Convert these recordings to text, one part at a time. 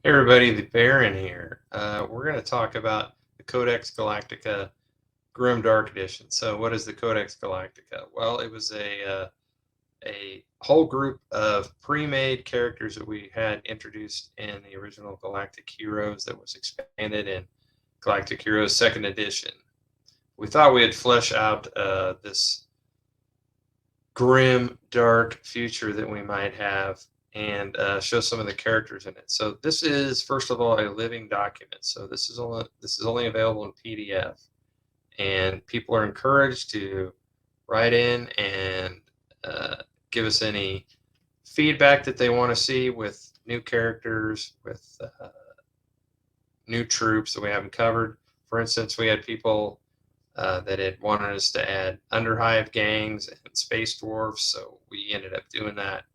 Hey everybody, the Baron here. We're going to talk about the Codex Galactica Grimdark edition. So, what is the Codex Galactica? Well, it was a whole group of pre-made characters that we had introduced in the original Galactic Heroes that was expanded in Galactic Heroes Second Edition. We thought we'd flesh out this grim, dark future that we might have and show some of the characters in it. So this is first of all a living document. So this is only available in PDF, and people are encouraged to write in and give us any feedback that they want to see with new characters, with new troops that we haven't covered. For instance, we had people that had wanted us to add underhive gangs and space dwarfs, so we ended up doing that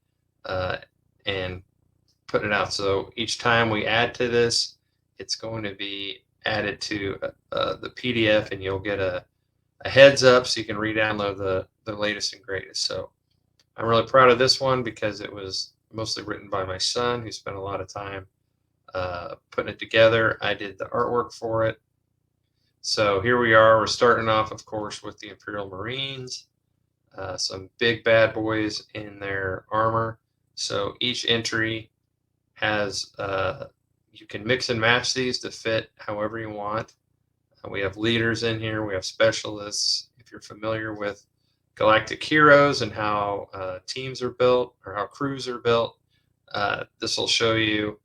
and putting it out. So each time we add to this, it's going to be added to the PDF, and you'll get a heads up so you can re-download the latest and greatest. So I'm really proud of this one because it was mostly written by my son, who spent a lot of time putting it together. I did the artwork for it. So here we are. We're starting off, of course, with the Imperial Marines, some big bad boys in their armor. So each entry has, you can mix and match these to fit however you want. We have leaders in here. We have specialists. If you're familiar with Galactic Heroes and how teams are built or how crews are built, this will show you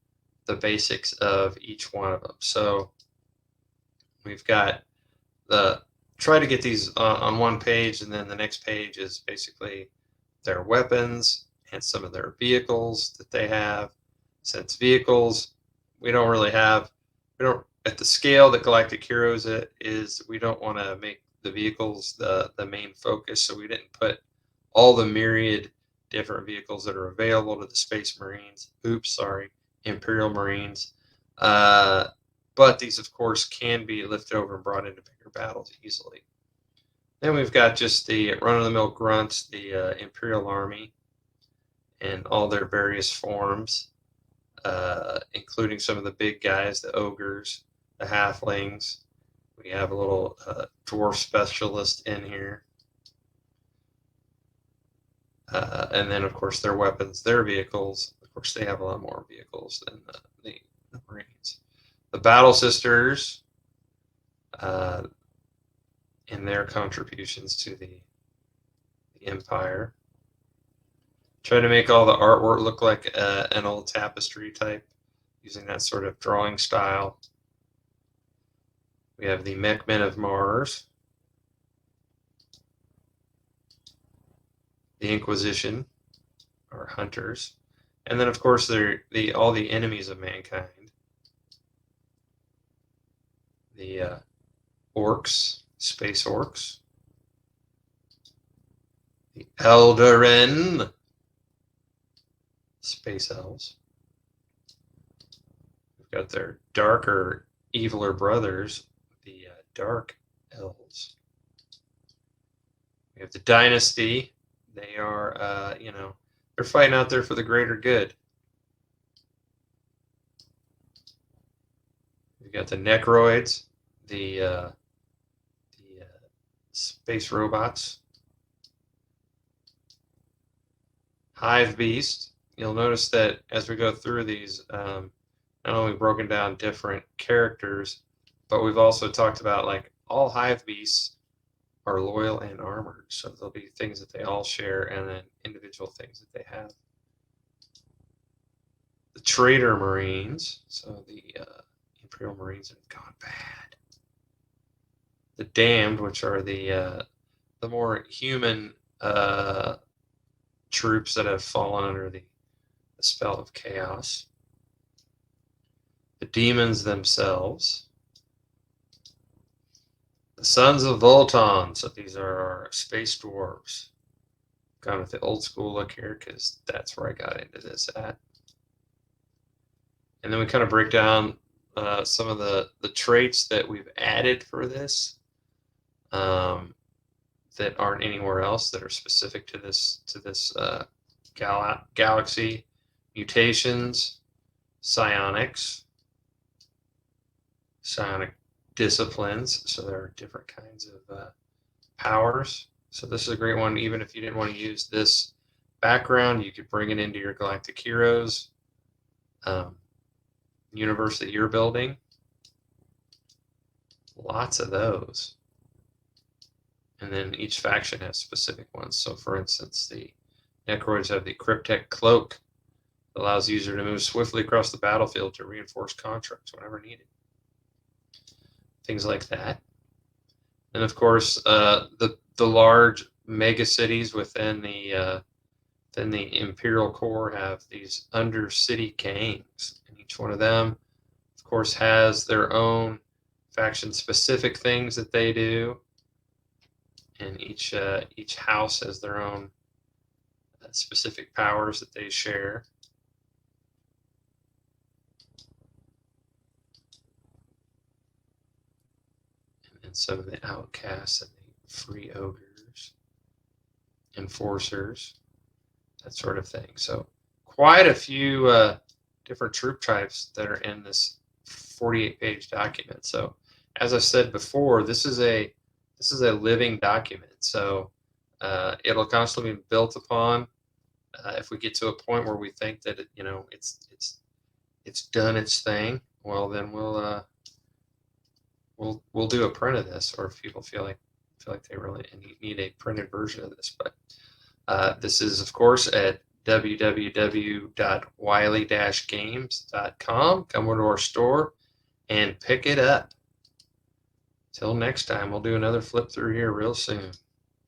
the basics of each one of them. So we've got try to get these on one page, and then the next page is basically their weapons and some of their vehicles that they have. Since vehicles, we don't at the scale that Galactic Heroes is, we don't want to make the vehicles the main focus, so we didn't put all the myriad different vehicles that are available to the Space Marines. Imperial Marines. But these, of course, can be lifted over and brought into bigger battles easily. Then we've got just the run-of-the-mill grunts, the Imperial Army, and all their various forms, including some of the big guys, the ogres, the halflings. We have a little dwarf specialist in here. And then, of course, their weapons, their vehicles. Of course, they have a lot more vehicles than the Marines. The Battle Sisters, in their contributions to the Empire. Try to make all the artwork look like an old tapestry type, using that sort of drawing style. We have the Mech Men of Mars, the Inquisition, or hunters, and then, of course, they're all the enemies of mankind. The orcs, space orcs, the Elderen, space elves. We've got their darker, eviler brothers, the dark elves. We have the Dynasty. They are, they're fighting out there for the greater good. We've got the Necroids, the space robots. Hive Beast. You'll notice that as we go through these, not only broken down different characters, but we've also talked about, like, all Hive Beasts are loyal and armored. So there'll be things that they all share, and then individual things that they have. The Traitor Marines. So the Imperial Marines have gone bad. The Damned, which are the more human troops that have fallen under the spell of chaos. The demons themselves. The Sons of Volton. So these are our space dwarves. Gone with the old school look here because that's where I got into this at. And then we kind of break down some of the traits that we've added for this that aren't anywhere else, that are specific to this galaxy. Mutations. psionics, psionic disciplines. So there are different kinds of powers. So this is a great one. Even if you didn't want to use this background, you could bring it into your Galactic Heroes universe that you're building. Lots of those. And then each faction has specific ones. So for instance, the Necroids have the Cryptek Cloak that allows the user to move swiftly across the battlefield to reinforce constructs whenever needed. Things like that. And of course, the large mega cities within the Imperial Core have these undercity gangs, and each one of them, of course, has their own faction-specific things that they do, and each house has their own specific powers that they share. And some of the outcasts and the free ogres, enforcers, that sort of thing. So quite a few different troop types that are in this 48-page document. So as I said before, this is a living document. So it'll constantly be built upon. If we get to a point where we think that it's done its thing, well then we'll do a print of this, or if people feel like they really need a printed version of this. But this is, of course, at www.wiley-games.com. Come over to our store and pick it up. Till next time, we'll do another flip through here real soon.